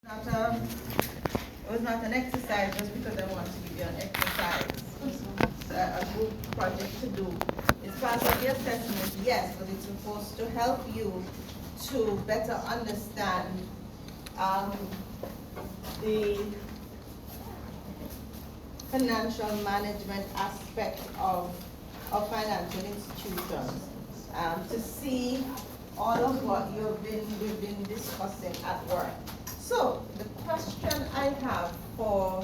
Not it was not an exercise just because I want to give you an exercise. It's a group project to do. It's part of the assessment, yes, but it's supposed to help you to better understand um, the financial management aspect of financial institutions, to see all of what we've been discussing at work. So the question I have for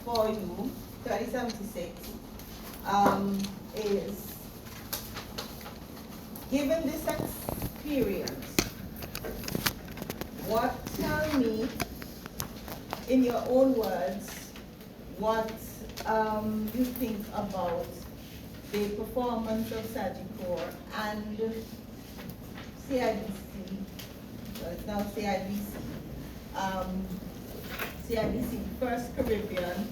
you, 3076, is, given this experience, tell me in your own words what you think about the performance of Sagicor and CIBC, well, it's now CIBC, CIBC First Caribbean,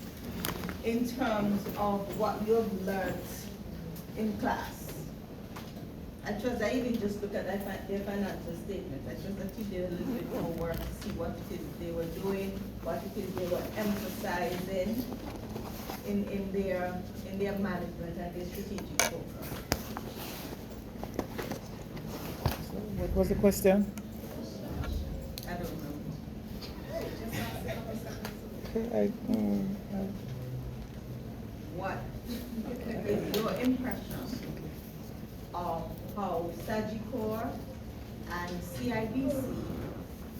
in terms of what you've learned in class. I trust I even just look at their financial statements. I trust that you did a little bit more work to see what it is they were doing, what it is they were emphasizing in their management and their strategic focus. What was the question? I don't know. Okay, What is your impression of how Sagicor and CIBC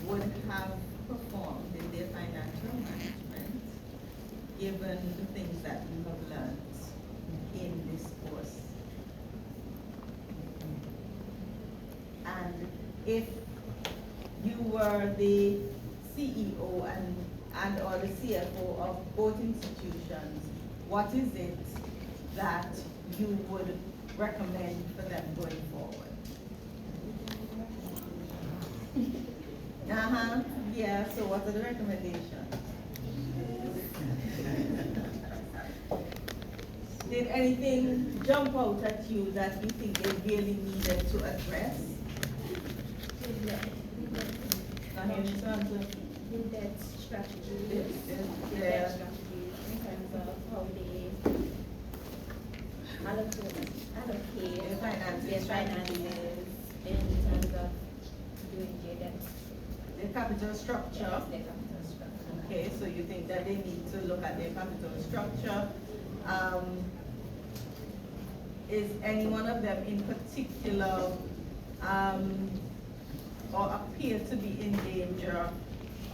would have performed in their financial management, given the things that you have learned in this course? And if you were the CEO and or the CFO of both institutions, what is it that you would recommend for them going forward? Yeah, so what are the recommendations? Did anything jump out at you that you think they really needed to address? Debt strategy, debt strategy in terms of how they allocate Their finances. their finances in terms of doing their debt. The capital structure. Yes, their capital structure. Okay, so you think that they need to look at their capital structure. Is any one of them in particular or appear to be in danger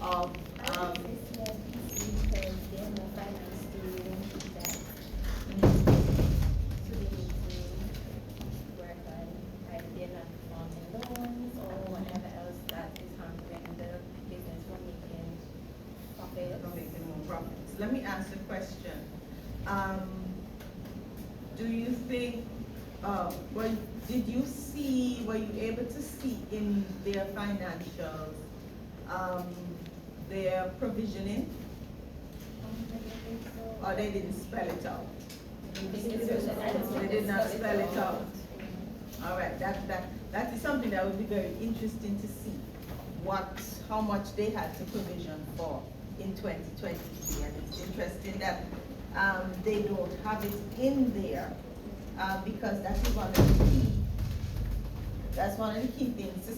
of Because they have no finance to that. So they need to work on either they're not performing loans or whatever else that is hampering the business from making profits. from making more profits? Let me ask a question. Do you think, were you able to see in their financials, their provisioning, or they didn't spell it out? They did not spell it out. All right, that is something that would be very interesting to see, how much they had to provision for in 2023, and it's interesting that they don't have it in there, because that is one of the key. That's one of the key things to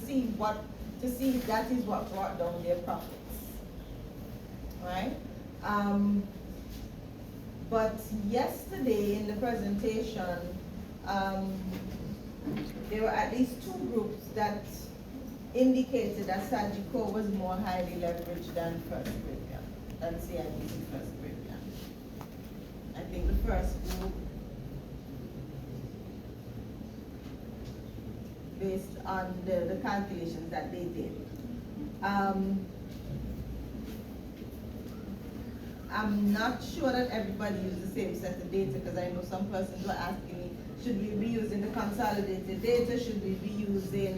see if that is what brought down their profits, right? But yesterday in the presentation, there were at least two groups that indicated that Sagicor was more highly leveraged than First Caribbean, than CIBC First Caribbean. I think the first group, based on the calculations that they did. I'm not sure that everybody used the same set of data, because I know some persons were asking me, should we be using the consolidated data? Should we be using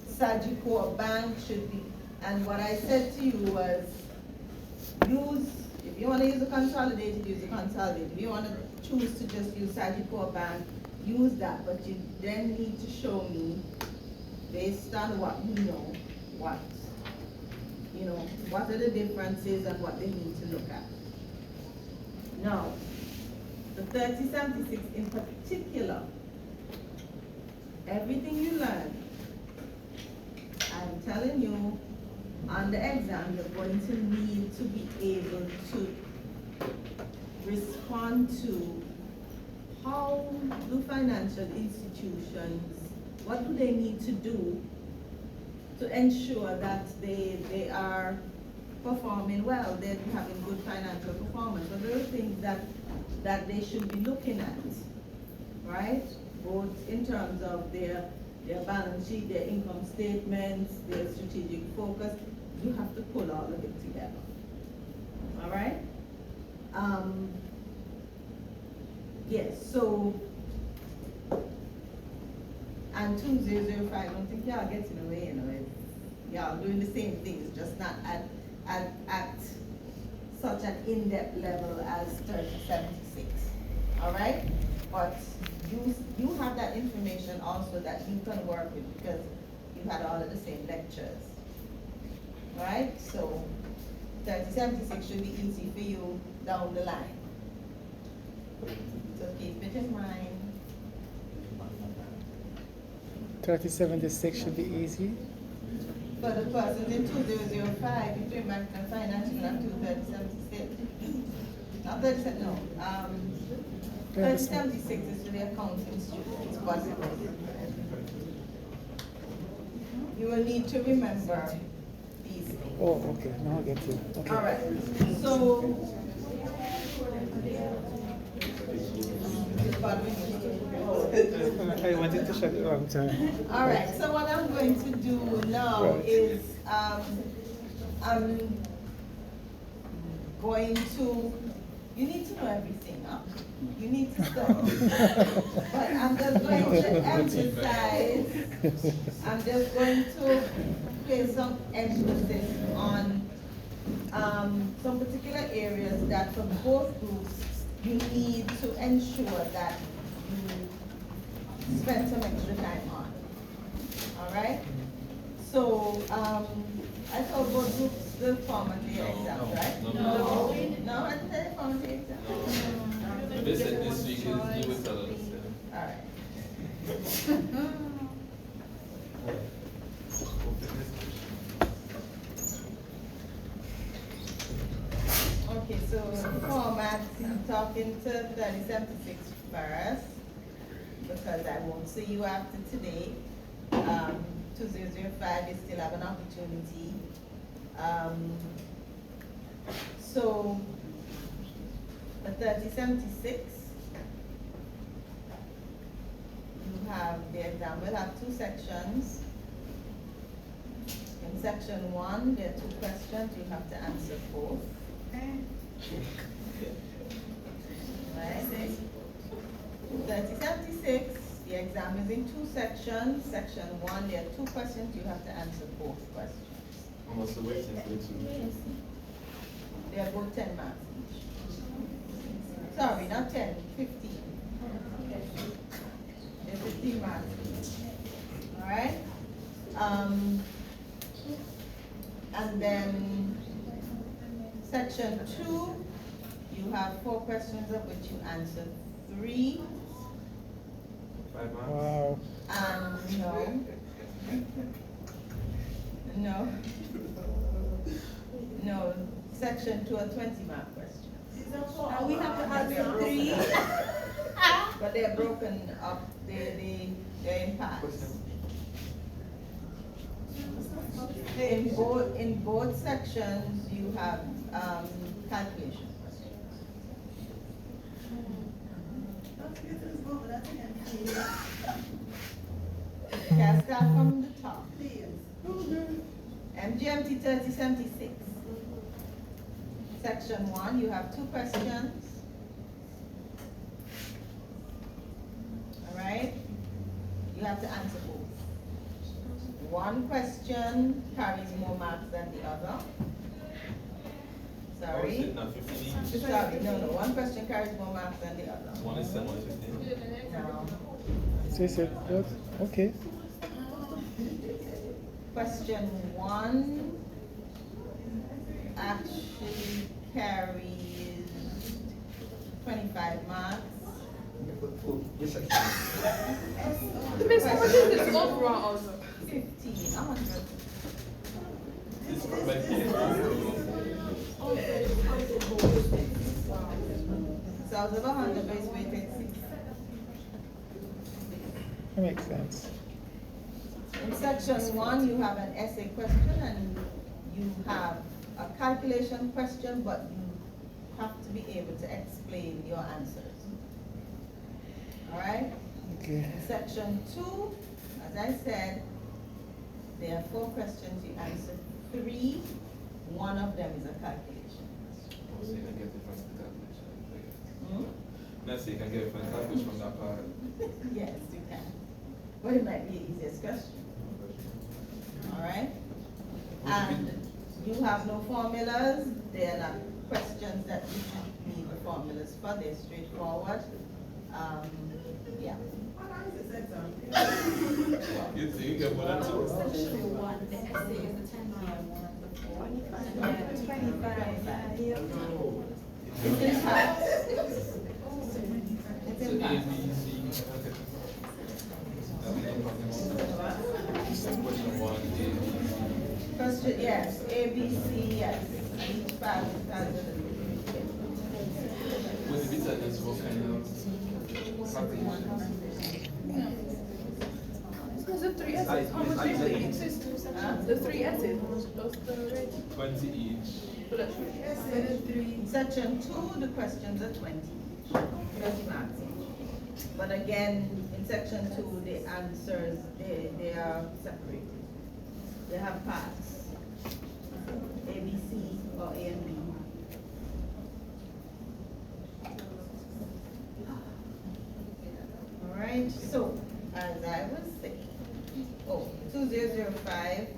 Sagicor Bank? And what I said to you was, if you want to use the consolidated, use the consolidated. If you want to choose to just use Sagicor Bank, use that, but you then need to show me, based on what you know, what are the differences and what they need to look at. Now, the 3076 in particular, everything you learn, I'm telling you, on the exam, you're going to need to be able to respond to how do financial institutions, what do they need to do to ensure that they are performing well, they're having good financial performance. So there are things that they should be looking at, right? Both in terms of their balance sheet, their income statements, their strategic focus. You have to pull all of it together. All right? Yes, so, and 2005, I don't think y'all getting away, you know, y'all doing the same things, just not at such an in-depth level as 3076. All right? But you have that information also that you can work with because you had all of the same lectures. Right? So 3076 should be easy for you down the line. So keep it in mind. 3076 should be easy. For the persons in 2005, you came back to finance, you have to 3076. Not 37, no. 3076 is for the accounting students, but you will need to remember these things. Oh, okay. Now I get you. Okay. All right. So, I wanted to shut it wrong time. all right. So what I'm going to do now Right. is I'm going to. You need to know everything, huh? You need to study. But I'm just going to emphasize. I'm just going to place some emphasis on some particular areas that for both groups you need to ensure that you spend some extra time on. All right? So I thought both groups will format the exam, right? No, I didn't say format the exam. They said this week is you will tell us. All right. Okay, so format, I'm talking to 3076 first, because I won't see you after today. 2005, you still have an opportunity. So, the 3076, you have, the exam will have two sections. In section 1, there are 2 questions, you have to answer both. Right? 3076, the exam is in 2 sections. Section 1, there are 2 questions, you have to answer both questions. How much the waiting for the two? They are both 10 marks each. Sorry, not 10, 15. They're 15 marks each. All right? And then section 2, you have 4 questions of which you answer 3. 5 marks? Wow. No, section 2 are 20-mark questions. And we have to answer 3. But they're broken up, they're in parts. In both sections, you have calculation questions. Can I start from the top? MGMT 3076. Section 1, you have 2 questions. All right? You have to answer both. One question carries more marks than the other. Oh, is Sorry. it not 15? Sorry, no, one question carries more marks than the other. One is 7, one is 15. No. So you said what? Okay. Question 1 actually carries 25 marks. Which section? Miss, what is this overall also? 15, 100. This is my kid. So out of 100 base weighted 6. That makes sense. In section 1, you have an essay question and you have a calculation question, but you have to be able to explain your answers. All right? Okay. In section 2, as I said, there are 4 questions, you answer 3. One of them is a calculation. So you can get it from the calculation. I guess. Hmm? Let's see, you can get it from the calculation from that part. Yes, you can. But it might be the easiest question. All right? And you have no formulas. They're not questions that you should need the formulas for. They're straightforward. Yeah. You think you get more than 2? Section 1, the essay is the 10 mark one, the 45. Yeah, 25. It's in parts. It's So in A, parts. B, C, okay. That's what I'm talking about. Question 1, A, B, C. Question, yes, A, B, C, yes. And each part has a With the beta, that's what kind of calculation? Because the 3 essays, how much is it? It says 2 sections. The 3 essays, those the rate. 20 each. So that's In section 2, the questions are 20 marks each. But again, in section 2, the answers, they are separated. They have parts, A, B, C, or A and B. All right, so as I was saying, 2005.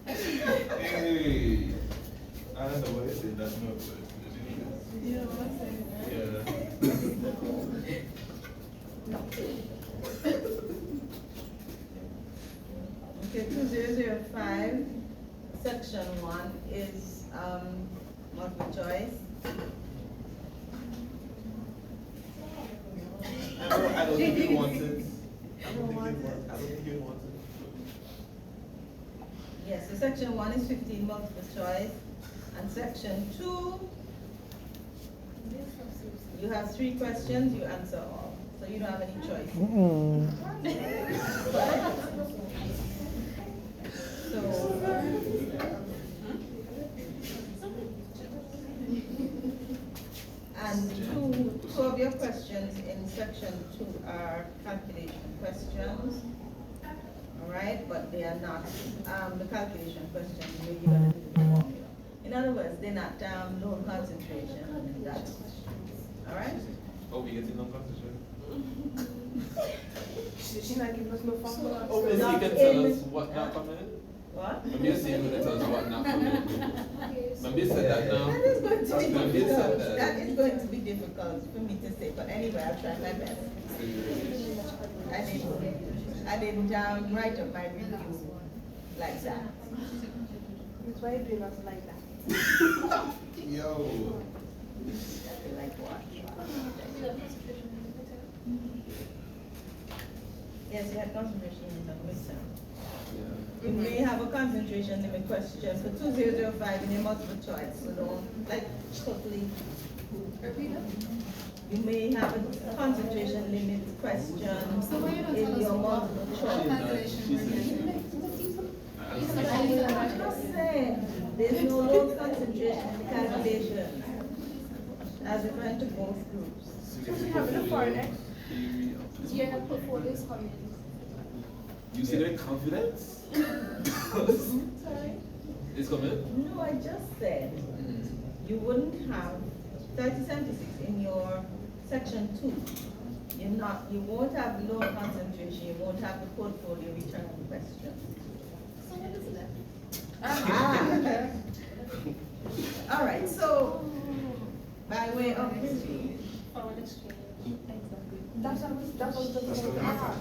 Hey, I don't know what it is. That's not good. Yeah, what's Okay, 2005, section 1 is multiple choice. I don't think you want it. I don't think you want it. Yes, so section 1 is 15 multiple choice, and section 2, you have 3 questions, you answer all, so you don't have any choice. So, and two of your questions in section 2 are calculation questions. All right, but they are not the calculation questions where you're going to do the formula. In other words, they're not low concentration and that. All right? Oh, we getting no concentration? She's not giving us no formula. Oh, maybe you Not can tell in- us what not coming? What? Maybe you're saying you can tell us what not coming. Maybe you said that now. That is going to be Maybe you said difficult. that. That is going to be difficult for me to say, but anyway, I'll try my best. I didn't write up my review like that. That's why you're doing us like that. Yo. Like what? Yes, you had concentration limit on midterm. Yeah. You may have a concentration limit question for 2005 in your multiple choice, so don't like totally. You may have a concentration limit question in your multiple choice. I just said, there's no low concentration in the calculation as referring to both groups. So we have enough for next. Yeah, the portfolio's coming. You see that confidence? Sorry? It's coming? No, I just said you wouldn't have 3076 in your section 2. You won't have low concentration, you won't have the portfolio return question. So what is left? All right, so by way of review, Foreign exchange. That's what That's was the what thing. we have.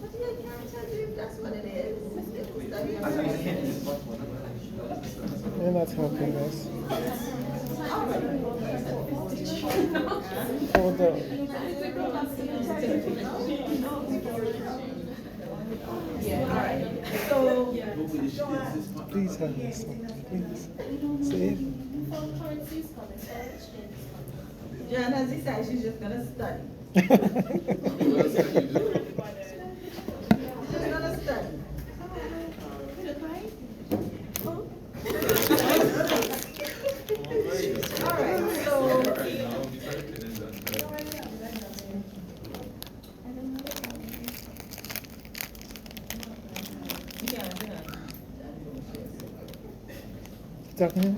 But you can't tell you if that's what it is. Study As about we it. hit this much more. You're not helping us. Hold on. So, Please help me, son. Please. Save. Foreign currencies coming, foreign exchange coming. Jan has decided she's just gonna study. She's gonna study. Alright, so, Talking to me?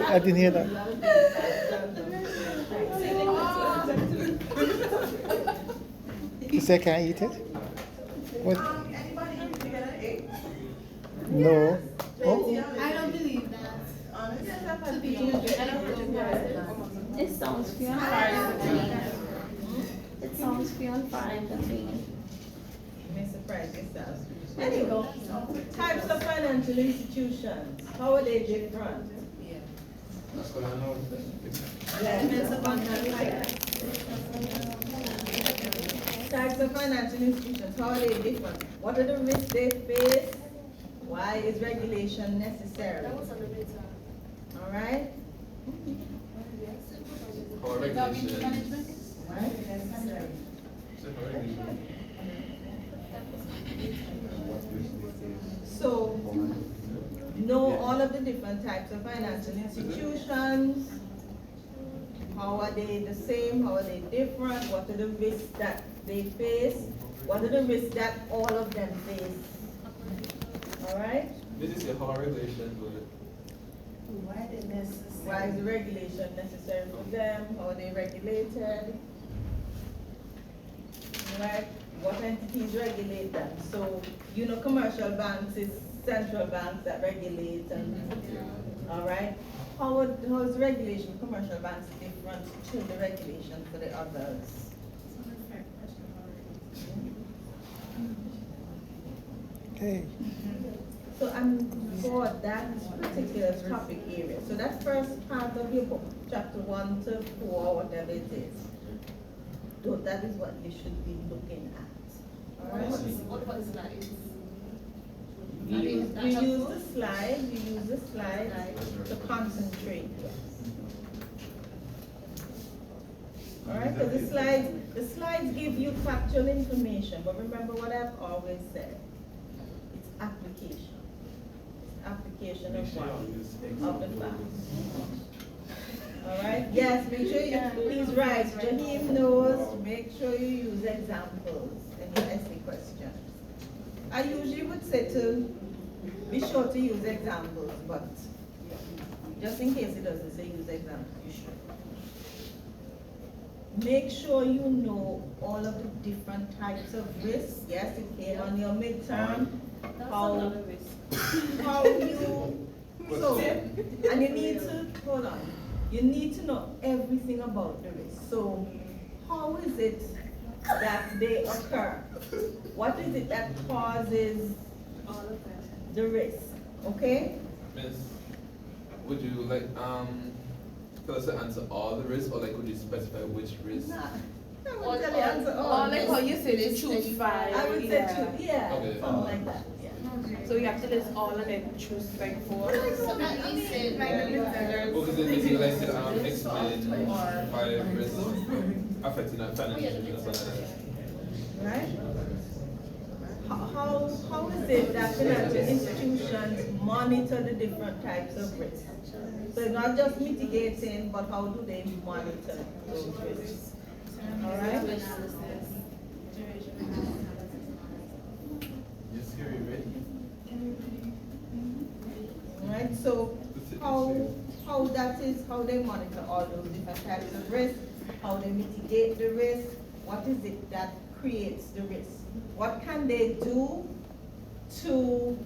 I didn't hear that. You say I can't eat it? What? anybody here to get an egg? No. Oh, I don't believe that. Honest? It sounds feel fine to me. It sounds feel fine to me. You may surprise yourself. Anyway, types of financial institutions, how are they different? That's what I know. Types of financial institutions, how are they different? What are the risks they face? Why is regulation necessary? That was on the radar. All right? Our regulation. Why is it necessary? So, know all of the different types of financial institutions. How are they the same? How are they different? What are the risks that they face? What are the risks that all of them face? All right? This is a hard regulation, but Why is the regulation necessary for them? How are they regulated? Right? What entities regulate them? So, you know, commercial banks is central banks that regulate and, all right? How is regulation of commercial banks different to the regulation for the others? okay. So I'm for that particular topic area. So that first part of your book, chapter 1 to 4, whatever it is, so that is what you should be looking at. All right? What is that? You use the slide to concentrate. All right, so the slides give you factual information, but remember what I've always said. It's application. It's application of what? Of the facts. All right, yes, make sure you, please write. Jaheem knows, make sure you use examples in your essay questions. I usually would say to be sure to use examples, but just in case it doesn't say use examples, you should. Make sure you know all of the different types of risks. Yes, it came on your midterm. How you, so, and you need to, hold on, you need to know everything about the risk. So, how is it that they occur? What is it that causes the risk? Okay? Miss, would you like tell us to answer all the risks, or like would you specify which risk? Nah, I would tell you answer all. Or like how you said, you choose 5. I would say two, yeah, Okay. something like that, yeah. So you have to list all and then choose like 4. So at least say, Well, because then you like to explain 5 risks affecting that financial institution or something like that. Right? How is it that financial institutions monitor the different types of risks? So not just mitigating, but how do they monitor those risks? All right? Yes, here you ready? All right, so how they monitor all those different types of risks, how they mitigate the risk, what is it that creates the risk? What can they do to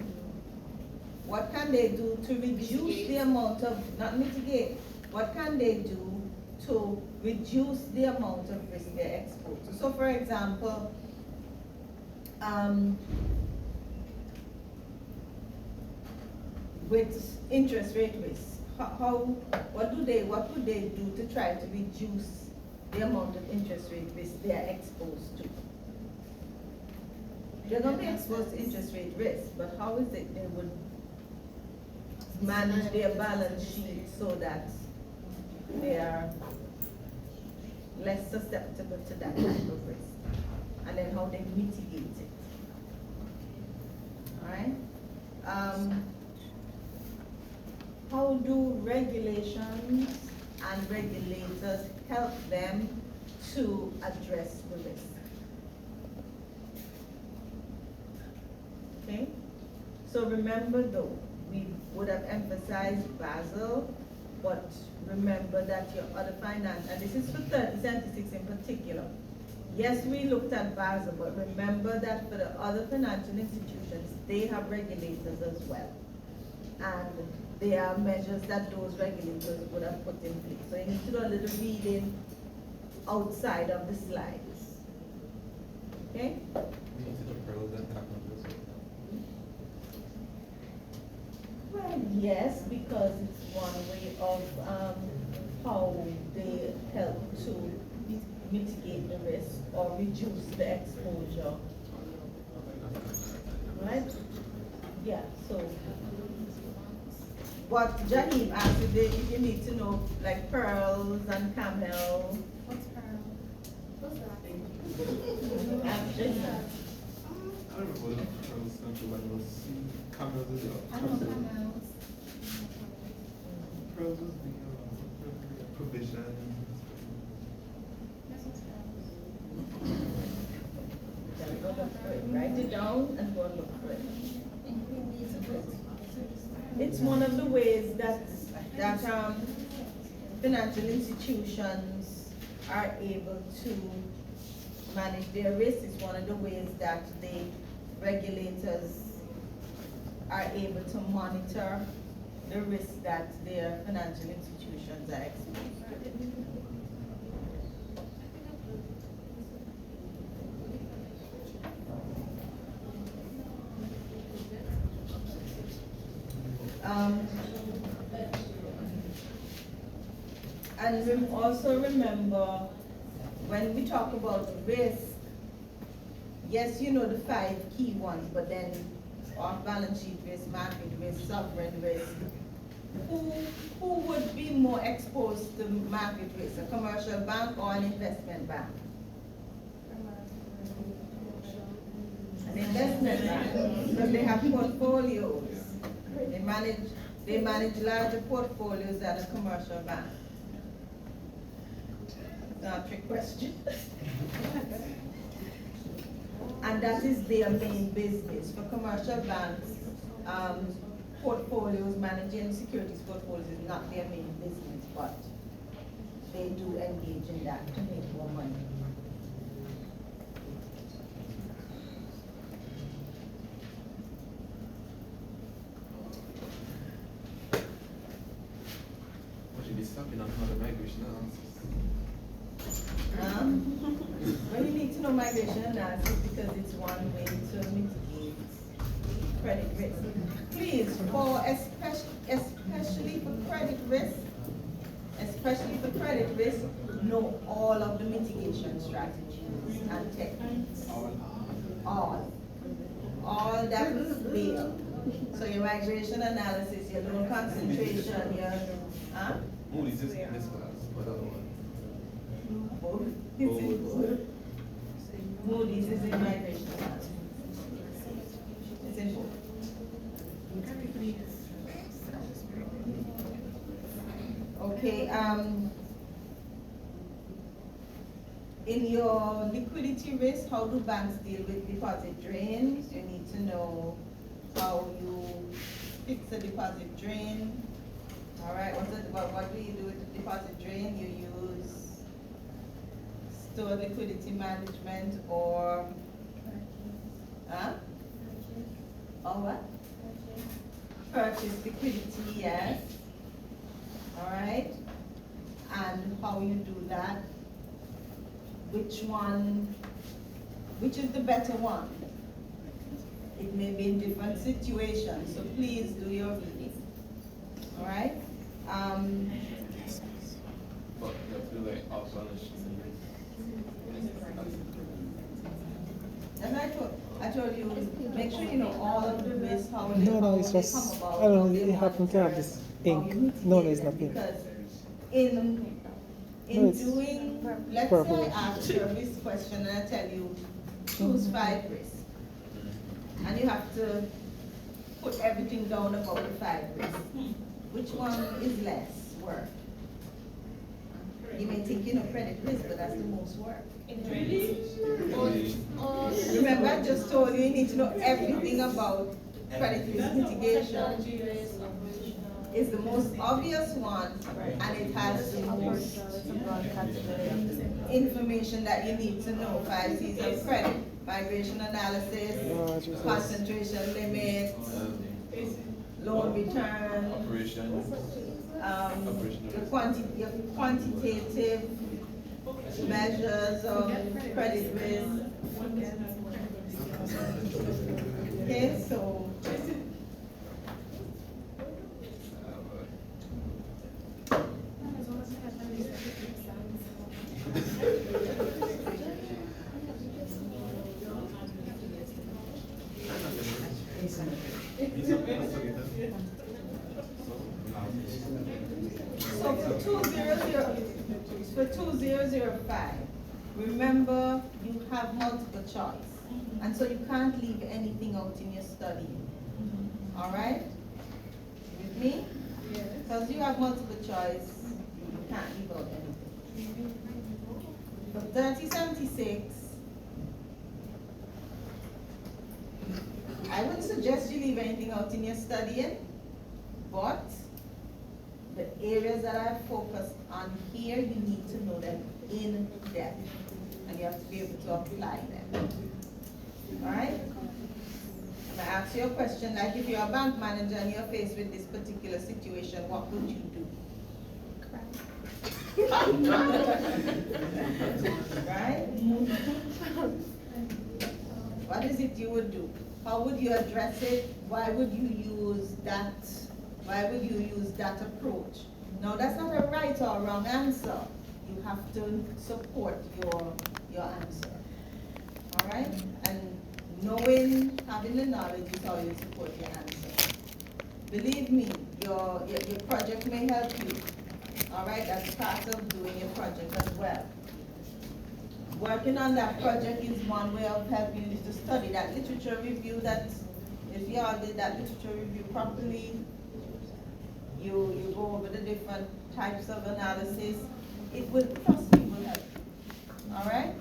reduce the amount of, not mitigate, what can they do to reduce the amount of risk they're exposed to. So for example, with interest rate risk, what would they do to try to reduce the amount of interest rate risk they are exposed to? They're going to be exposed to interest rate risk, but how is it they would manage their balance sheet so that they are less susceptible to that type of risk? And then how they mitigate it. Alright? How do regulations and regulators help them to address the risk? Okay? So remember though, we would have emphasized Basel, but remember that your other finance, and this is for 3076 in particular. Yes, we looked at Basel, but remember that for the other financial institutions, they have regulators as well. And there are measures that those regulators would have put in place. So you need to do a little reading outside of the slides. Okay? Well, yes, because it's one way of how they help to mitigate the risk or reduce the exposure. Right? Yeah, so what Jahim asked if you need to know like pearls and camel. What's pearl? What's that? I don't remember what pearls central like those cameras is I know camels. Pearls is the provision. That's what's pearls. Go look for it. Write it down and go look for it. It's one of the ways that financial institutions are able to manage their risk. It's one of the ways that the regulators are able to monitor the risk that their financial institutions are exposed to. And also remember, when we talk about risk, yes, you know the 5 key ones, but then off-balance sheet risk, market risk, sovereign risk. Who would be more exposed to market risk, a commercial bank or an investment bank? An investment bank, because they have portfolios. They manage larger portfolios than a commercial bank. Not a trick question. And that is their main business. For commercial banks, portfolios, managing securities portfolios is not their main business, but they do engage in that to make more money. Be stopping on how the migration analysis. Well, you need to know migration analysis because it's one way to mitigate credit risk. Please, especially for credit risk, know all of the mitigation strategies and techniques. All that is there. So your migration analysis, your loan concentration, your Moody's is in this class, what other one? both. It's in both. Moody's is in migration analysis. It's in both. Okay, in your liquidity risk, how do banks deal with deposit drains? You need to know how you fix a deposit drain. All right, what do you do with the deposit drain? You use store liquidity management or or what? Purchase liquidity, yes. All right. and how you do that, which is the better one. It may be in different situations, so please do your reading. All right? But you have to like acknowledge. As I told you, make sure you know all of the risks, how they No, come it's just, about. I don't know, how they you happen to have monitor, this how ink. you No, mitigate it's them, not ink. Because in No, it's doing, let's purple. say I ask you a risk question and I tell you, choose 5 risks. And you have to put everything down about the 5 risks. Which one is less work? You may think you know credit risk, but that's the most work. Remember, I just told you need to know everything about credit risk mitigation. It's the most obvious one, and it has the most information that you need to know. 5 C's of credit: migration analysis, concentration limit, loan return, Operations. your quantitative measures of credit risk. Okay, so for 2005, remember you have multiple choice, and so you can't leave anything out in your study. All right? With me? Because you have multiple choice, you can't leave out anything. For 3076, I wouldn't suggest you leave anything out in your studying, but the areas that I focused on here, you need to know them in depth, and you have to be able to apply them. All right? I'm gonna ask you a question, like if you're a bank manager and you're faced with this particular situation, what would you do? Right? What is it you would do? How would you address it? Why would you use that? Why would you use that approach? Now, that's not a right or wrong answer. You have to support your answer. All right? And knowing, having the knowledge is how you support your answer. Believe me, your project may help you. All right? That's part of doing your project as well. Working on that project is one way of helping you to study that literature review. That if you all did that literature review properly, you go over the different types of analysis, it will, trust me, will help you. All right?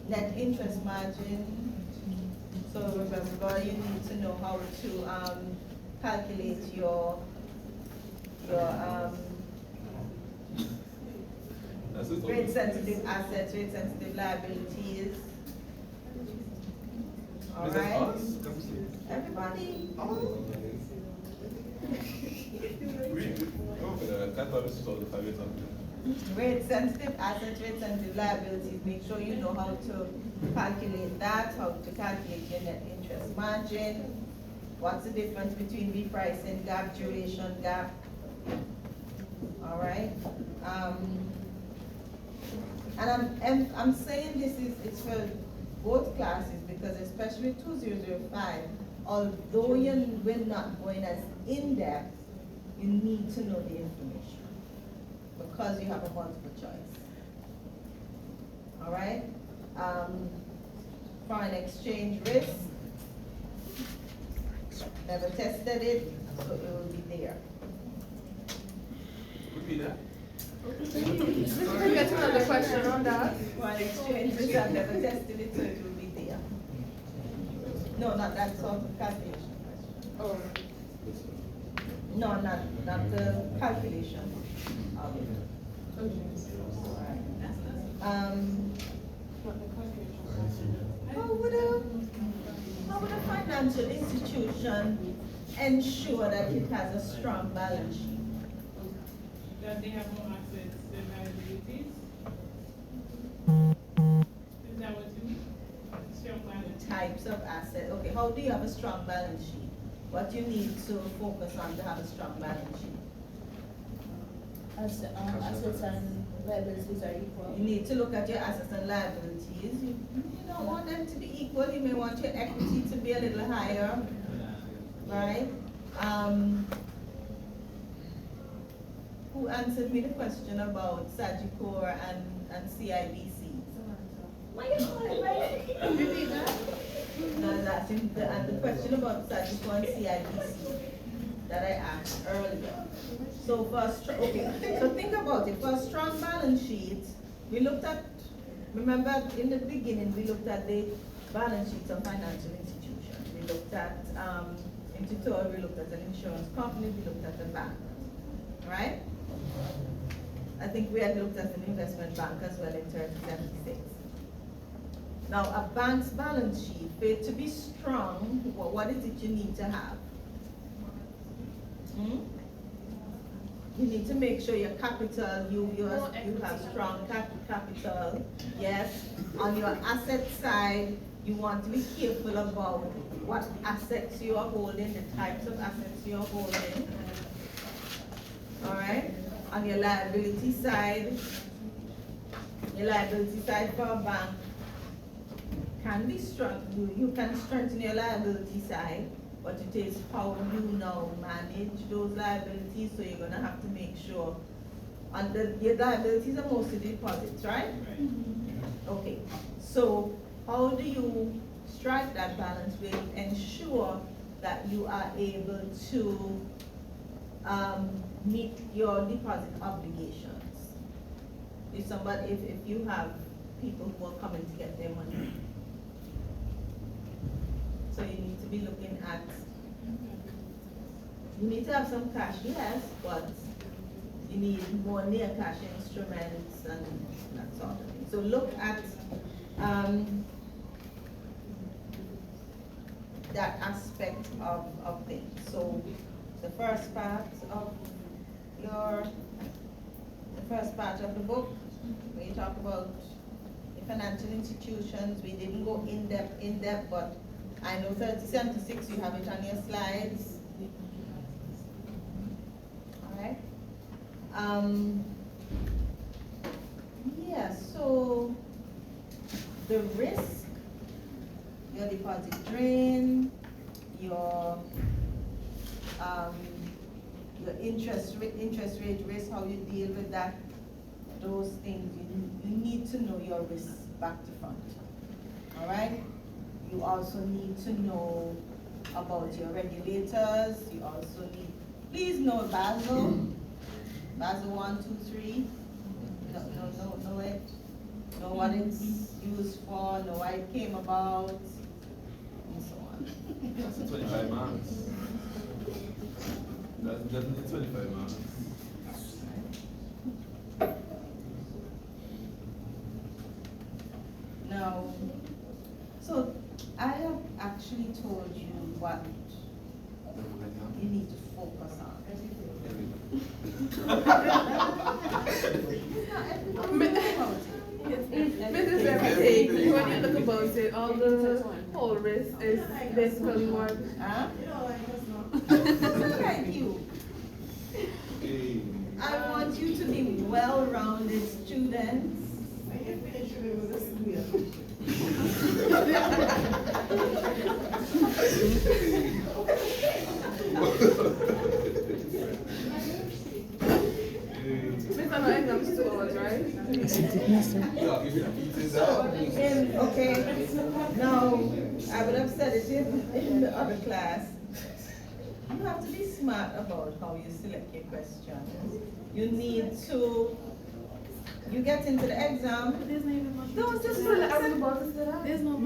Net interest margin. So remember, you need to know how to calculate your rate sensitive assets, rate sensitive liabilities. All right. Everybody. Oh. Rate sensitive assets, rate sensitive liabilities. Make sure you know how to calculate that, how to calculate your net interest margin. What's the difference between repricing gap, duration gap? All right. And I'm saying it's for both classes because especially 2005, although we're not going as in depth, you need to know the information because you have a multiple choice. All right. Foreign exchange risk. Never tested it, so it will be there. Repeat that. Can we get another question on that? Foreign exchange risk, I've never tested it, so it will be there. No, not that sort of calculation question. Oh. No, not the calculation of it. Okay. All right. how would a financial institution ensure that it has a strong balance sheet? That they have more assets than liabilities? Is that what you mean? Strong balance. Types of asset. Okay, how do you have a strong balance sheet? What you need to focus on to have a strong balance sheet? Assets and liabilities are equal. You need to look at your assets and liabilities. You don't want them to be equal. You may want your equity to be a little higher, right? Who answered me the question about Sagicor and CIBC? Why you calling me? Repeat that. No, that's the question about Sagicor and CIBC that I asked earlier. So so think about it. For a strong balance sheet, we looked at, remember in the beginning, we looked at the balance sheets of financial institutions. We looked at, in tutorial, we looked at an insurance company, we looked at a bank, right? I think we had looked at an investment bank as well in 3076. Now, a bank's balance sheet, for it to be strong, what is it you need to have? You need to make sure your capital, you have strong capital, yes. On your asset side, you want to be careful about what assets you are holding, the types of assets you are holding. All right? On your liability side for a bank can be strong. You can strengthen your liability side, but it is how you now manage those liabilities. So you're gonna have to make sure, your liabilities are mostly deposits, right? Okay, so how do you strike that balance with ensure that you are able to meet your deposit obligations? If you have people who are coming to get their money. So you need to be looking at, you need to have some cash, yes, but you need more near cash instruments and that sort of thing. So look at that aspect of things. So the first part of the book, where you talk about the financial institutions, we didn't go in depth, but I know 3076, you have it on your slides. All right. Yeah, so the risk, your deposit drain, your interest rate risk, how you deal with that, those things, you need to know your risks back to front. All right? You also need to know about your regulators. You also need, please know Basel 1, 2, 3. Know it. Know what it's used for, know why it came about, and so on. That's a 25 marks. That's definitely 25 marks. Now, so I have actually told you what you need to focus on. Mrs. Everything, when you look about it, all the whole risk is basically what? Huh? That's like you. I want you to be well-rounded students. Mr. No exams 2 hours, right? Okay, now, I would have said it in the other class. You have to be smart about how you select your questions. You need to, you get into the exam, don't just select. I was about to say that. There's not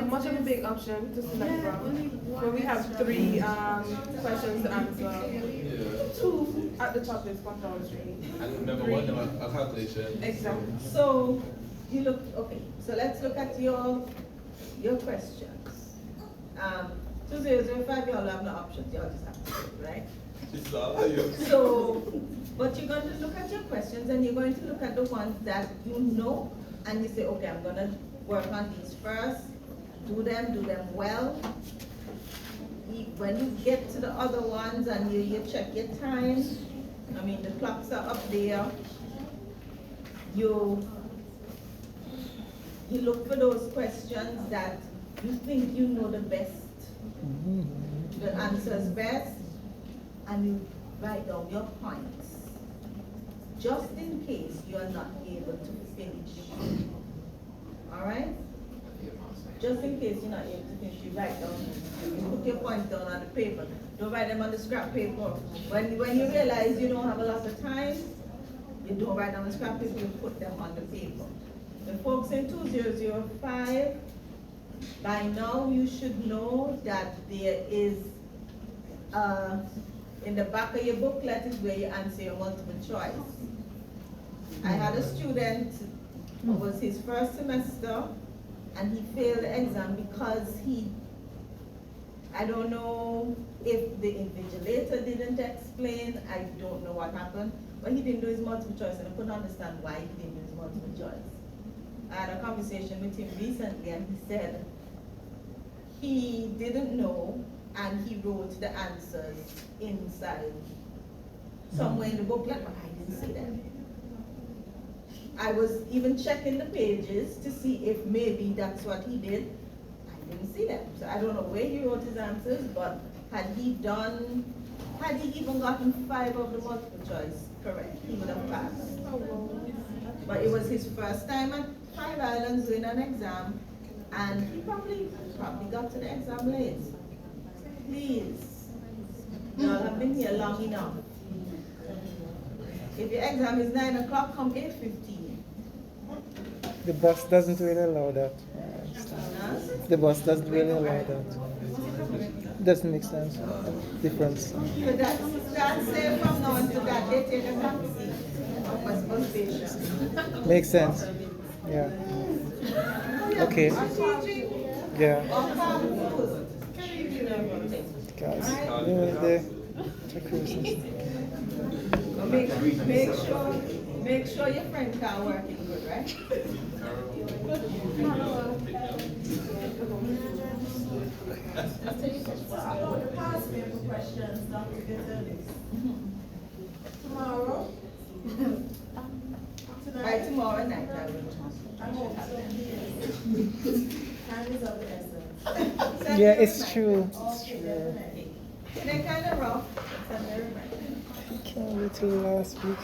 much of a big option to select from. When we have 3 questions to answer. Yeah. 2 at the top is compulsory. And number 1, a calculation. Exactly. So, you look, okay, so let's look at your questions. 2005, you all have no options, you all just have to do it, right? It's all you. So, but you're going to look at your questions and you're going to look at the ones that you know, and you say, okay, I'm gonna work on these first, do them well. When you get to the other ones and you check your time, I mean, the clocks are up there, you look for those questions that you think you know the best, the answers best, and you write down your points, just in case you are not able to finish. All right? Just in case you're not able to finish, you write down, you put your points down on the paper. Don't write them on the scrap paper. When you realize you don't have a lot of time, you don't write them on the scrap paper, you put them on the paper. The folks in 2005, by now you should know that there is, in the back of your booklet is where you answer your multiple choice. I had a student, it was his first semester, and he failed the exam because I don't know if the invigilator didn't explain, I don't know what happened, but he didn't do his multiple choice, and I couldn't understand why he didn't do his multiple choice. I had a conversation with him recently, and he said he didn't know, and he wrote the answers inside somewhere in the booklet, but I didn't see them. I was even checking the pages to see if maybe that's what he did. I didn't see them. So I don't know where he wrote his answers, but had he even gotten 5 of the multiple choice correct, he would have passed. But it was his first time at 5 Islands doing an exam, and he probably got to the exam late. Please, you all have been here long enough. If your exam is 9 o'clock, come 8:15. The bus doesn't really allow that. The bus doesn't really allow that. Doesn't make sense. Difference. So that's say from now until that they take a taxi from West Bus Station. Makes sense. Yeah. Okay. Yeah. Guys, the cruises. Make sure your friend car working good, right? About the past paper questions, Dr. Gonzalez. Tomorrow? By tomorrow night, I will. I hope so. Time is of the essence. Yeah, it's true. It's Okay, true. definitely. They're kind of rough. Send me a reminder. I can't wait till last week.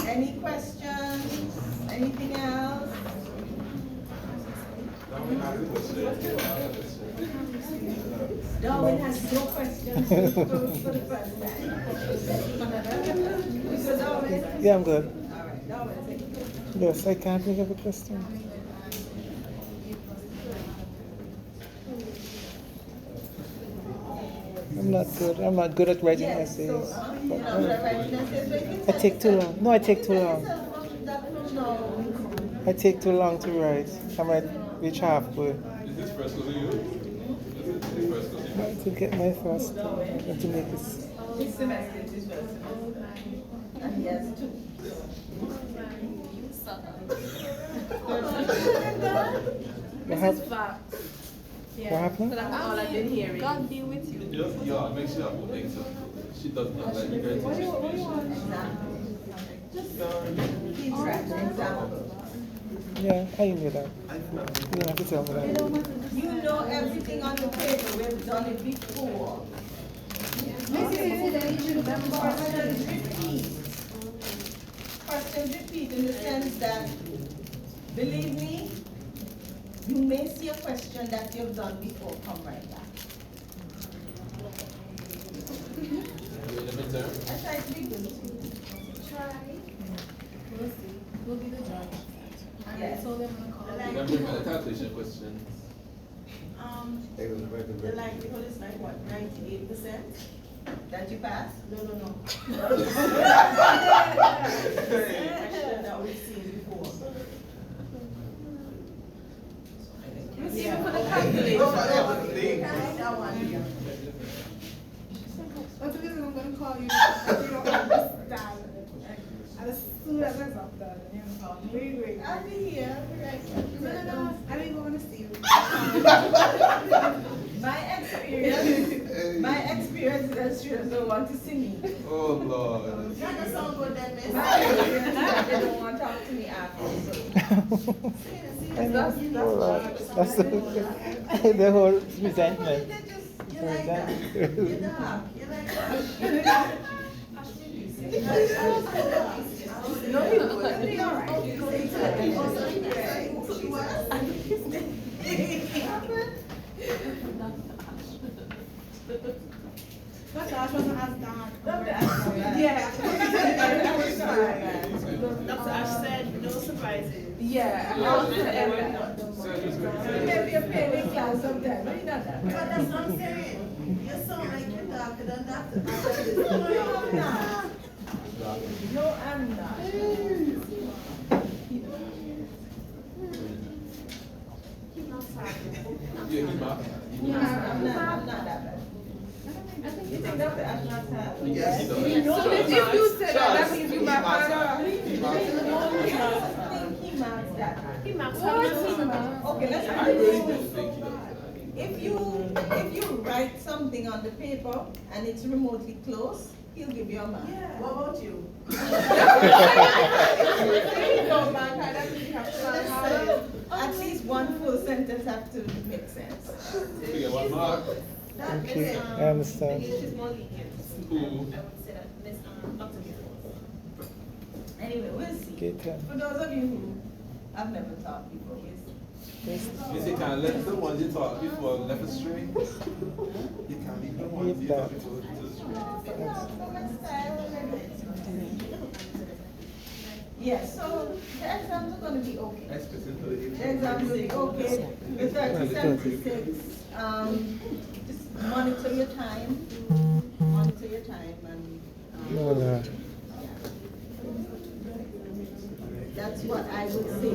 Any questions? Anything else? Darwin has no questions for the first time. So Darwin? Yeah, I'm good. All right, Darwin, take it. Yes, I can't think of a question. I'm not good. I'm not good at writing Yes, essays. so, you know, the writing essays, but you I can take too long. No, I take too long. long. I take too long to write. I might reach halfway. Is this first go to you? Is this first go to you? To get my first and to make this. This semester is his first semester. And he has 2. What happened? Fact. What happened? So that's all I've been hearing. God be with you. Yeah, make sure you make sure. She does not like the girl to Keep track, example. Yeah, I knew that. You don't have to tell me that. You know everything on the paper, we've done it before. Questions repeat. Questions repeat in the sense that, believe me, you may see a question that you've done before come right back. in the midterm. I try to be good too. Try. We'll see. We'll be the judge. And I Yes. told them to call. You can bring me the calculation questions. The likelihood is like what, 98%? That you pass? No. Question that we've seen before. Even for the What's the reason I'm gonna call you? Because you don't understand. And as soon as I stop that, you're gonna call me. Wait. I'll be here, I'll be right here. No, I don't even wanna see you. My experience is that students don't want to see me. Oh, Lord. That doesn't sound good then, miss. My experience is that they don't want to talk to me after, so. That's the whole resentment. You like that? You're dark. You like that? No, you wouldn't be all right. That's Ash wasn't as dark. Yeah. Dr. Ash said no surprises. Yeah. Maybe a pain class sometime, but you know that. But that's what I'm saying. You sound like you're darker than Dr. No, I'm not. No, I'm not. I'm not that bad. You think Dr. Ash not sad? Yes, he does. So if you said that means you my father. I think he marks that. He marks Okay, let's I put it really this way. don't think he does. If you write something on the paper and it's remotely close, he'll give you a mark. What about you? At least one full sentence have to make sense. You get one mark. Thank you. I understand. She's more lenient. Who? I would say that Miss Dr. Anyway, we'll see. Get them. For those of you who have never taught before, we'll see. You say, can't let the ones you taught before left astray. You can't leave the ones you taught before left astray. Yes, so the exams are going to be okay. Especially The exams will be okay. The 3076, just monitor your time. Monitor your time and. No, no. That's what I would say.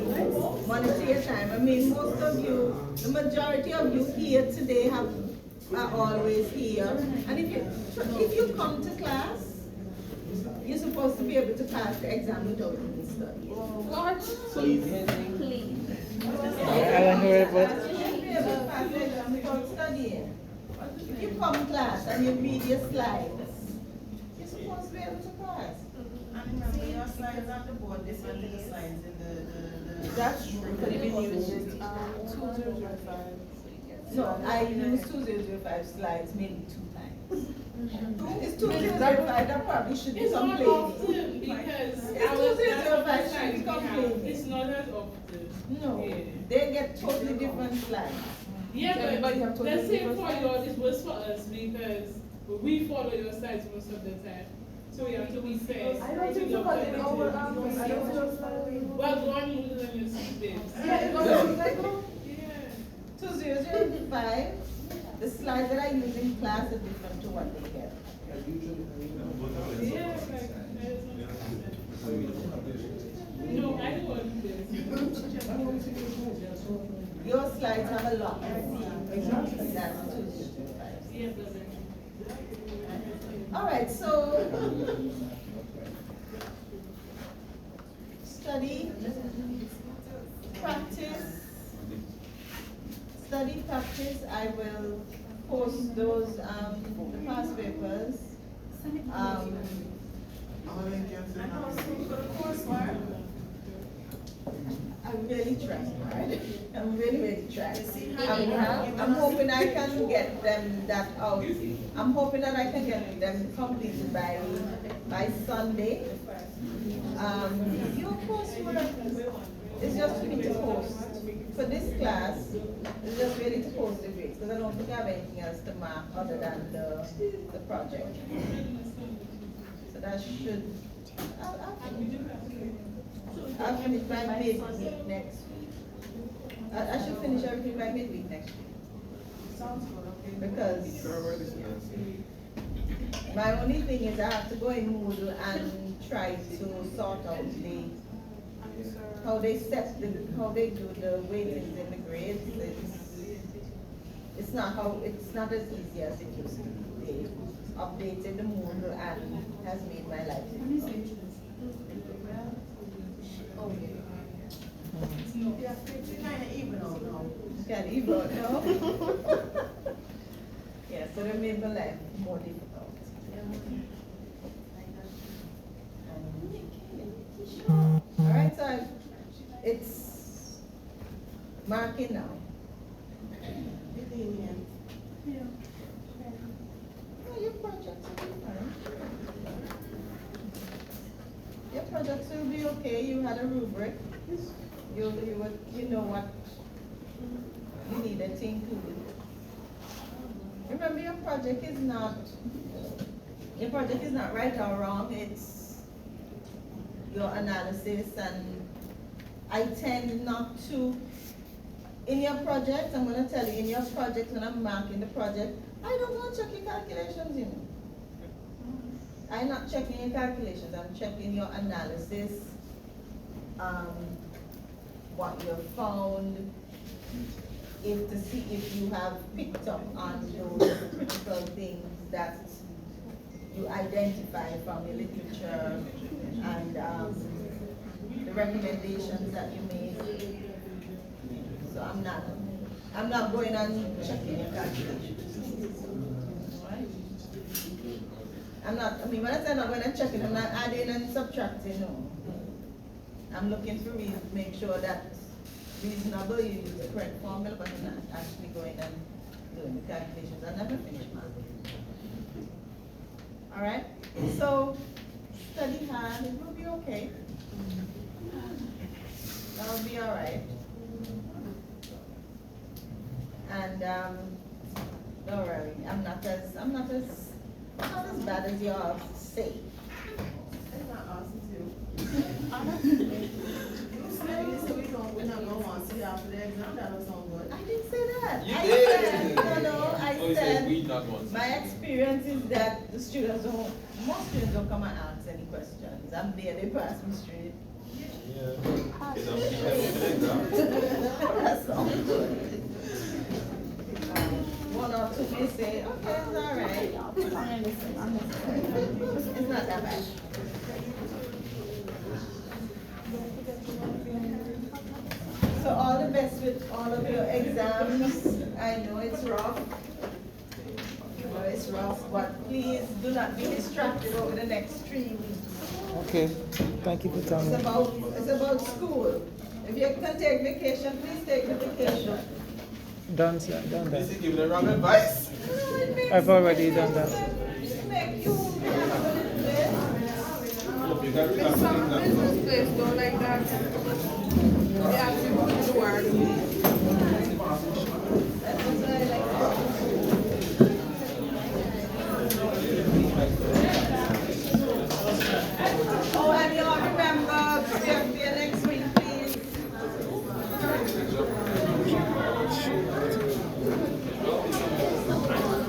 Monitor your time. I mean, most of you, the majority of you here today are always here. And if you come to class, you're supposed to be able to pass the exam without even studying. What? Please. Please. I don't hear about You should be able to pass the exam without studying. If you come to class and you read your slides, you're supposed to be able to pass. And remember, your slides on the board, this one to the slides in the. That's true. But even use 2005. No, I used 2005 slides maybe 2 times. It's 2005 that probably should be It's not complaining. often because It's I was too that's bad the she slides we have. complaining. It's not as often. No, Yeah. they get totally different slides. Yeah, Everybody have but to let's do say different for slides? yours, it was for us because we follow your slides most of the time. So we have to be fair. I don't think so, but in our office, I don't feel sorry. Well, go on using on your seat, babes. Yeah, it goes like, oh. Yeah. 2005, the slides that I use in class are different to what they get. Yeah, like, no, I don't want this. Your slides have a lot. That's 2005. Yeah, brother. All right, so study, practice, I will post those, the past papers. I'm really trying hard. I'm really trying. I'm hoping I can get them that out. I'm hoping that I can get them completed by Sunday. Your coursework is just for me to post. For this class, it's just really to post the grades because I don't think I have anything else to mark other than the project. So that should, I'll finish by midweek next week. I should finish everything by midweek next week. Sounds good, okay. Because my only thing is I have to go in Moodle and try to sort out how they do the weightings in the grades. it's not as easy as it used to be. They updated the Moodle and has made my life difficult. Oh, yeah, it's kind of even out now. Can even now. Yeah, so they made my life more difficult. All right, so it's marking now. Oh, your projects will be fine. Your projects will be okay. You had a rubric. You know what you needed to include. Remember, your project is not right or wrong. It's your analysis, and I tend not to. In your project, I'm going to tell you, in your project, when I'm marking the project, I don't go and check your calculations, you know. I'm not checking your calculations, I'm checking your analysis, what you found, to see if you have picked up on those critical things that you identify from your literature and the recommendations that you made. So I'm not going and checking your calculations. Alright? When I say I'm not going and checking, I'm not adding and subtracting, no. I'm looking for reasons, make sure that reasonable, you use the correct formula, but I'm not actually going and doing the calculations. I never finish mine. Alright? So study hard, it will be okay. That'll be alright. And don't worry, I'm not as bad as you all say. That's not awesome too. We're not going to want to see after the exam. That was so good. I didn't say that. You I did. said, no, I Oh, you said we said, not want to. my experience is that most students don't come and ask any questions. I'm there, they pass me straight. Yeah. Because I'm being for the exam. That's all good. One or two may say, okay, it's all right. It's not that bad. So all the best with all of your exams. I know it's rough. But please do not be distracted over the next 3 weeks. Okay, thank you for telling me. It's about school. If you can take vacation, please take the vacation. Done, sir, done Is that. he giving the wrong advice? I've already done that. Make you have a little bit. Oh, you got to Some business place don't like that.